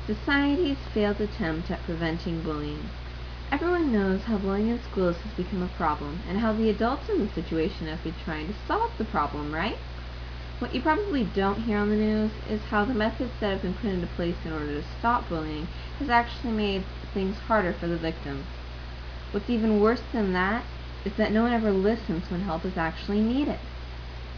Society's failed attempt at preventing bullying. Everyone knows how bullying in schools has become a problem, and how the adults in the situation have been trying to solve the problem, right? What you probably don't hear on the news is how the methods that have been put into place in order to stop bullying has actually made things harder for the victims. What's even worse than that is that no one ever listens when help is actually needed.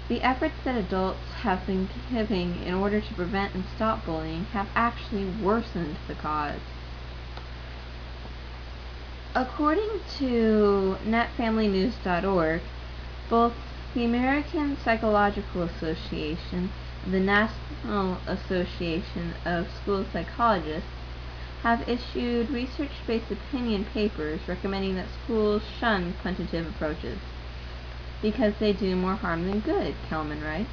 The efforts that adults have been giving in order to prevent and stop bullying have actually worsened the cause. According to netfamilynews.org, both the American Psychological Association and the National Association of School Psychologists have issued research-based opinion papers recommending that schools shun punitative approaches because they do more harm than good, Kelman writes.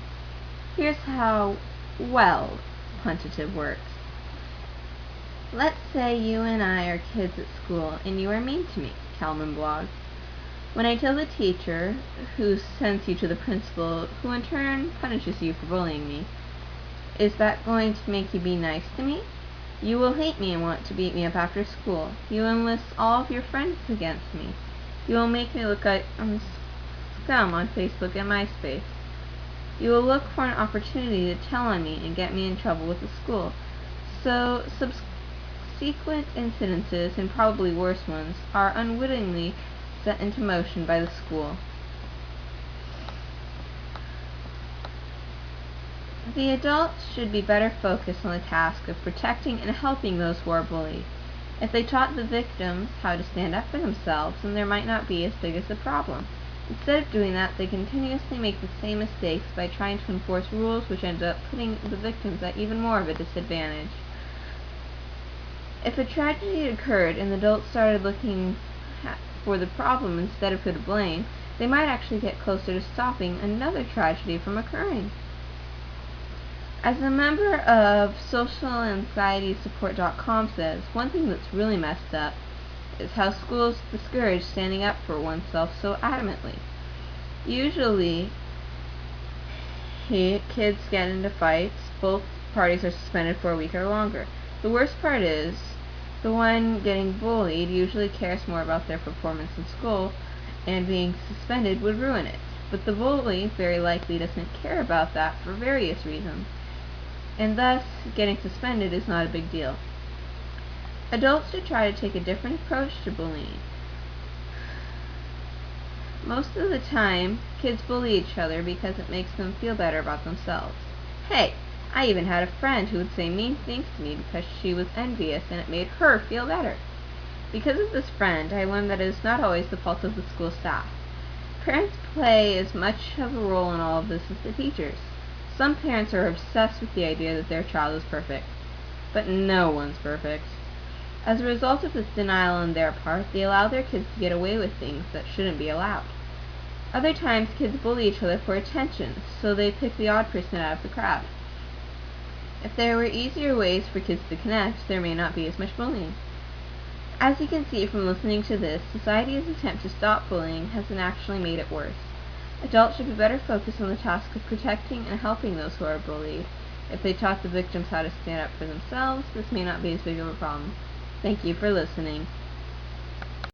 Here's how well punitative works. Let's say you and I are kids at school and you are mean to me, Kelman blogs. When I tell the teacher, who sends you to the principal, who in turn punishes you for bullying me, is that going to make you be nice to me? You will hate me and want to beat me up after school. You will enlist all of your friends against me. You will make me look like scum on Facebook and MySpace. You will look for an opportunity to tell on me and get me in trouble with the school. So subsequent incidences, and probably worse ones, are unwittingly set into motion by the school. The adults should be better focused on the task of protecting and helping those who are bullied. If they taught the victims how to stand up for themselves, then there might not be as big as the problem. Instead of doing that, they continuously make the same mistakes by trying to enforce rules which end up putting the victims at even more of a disadvantage. If a tragedy occurred and the adults started looking for the problem instead of who to blame, they might actually get closer to stopping another tragedy from occurring. As a member of SocialAnxietySupport.com says, one thing that's really messed up is how schools discourage standing up for oneself so adamantly. Usually, kids get into fights, both parties are suspended for a week or longer. The worst part is, the one getting bullied usually cares more about their performance in school, and being suspended would ruin it. But the bully very likely doesn't care about that for various reasons, and thus getting suspended is not a big deal. Adults should try to take a different approach to bullying. Most of the time, kids bully each other because it makes them feel better about themselves. Hey, I even had a friend who would say mean things to me because she was envious and it made her feel better. Because of this friend, I learned that it is not always the fault of the school staff. Parents play as much of a role in all of this as the teachers. Some parents are obsessed with the idea that their child is perfect. But no one's perfect. As a result of this denial on their part, they allow their kids to get away with things that shouldn't be allowed. Other times, kids bully each other for attention, so they pick the odd person out of the crowd. If there were easier ways for kids to connect, there may not be as much bullying. As you can see from listening to this, society's attempt to stop bullying has actually made it worse. Adults should be better focused on the task of protecting and helping those who are bullied. If they taught the victims how to stand up for themselves, this may not be as big of a problem. Thank you for listening.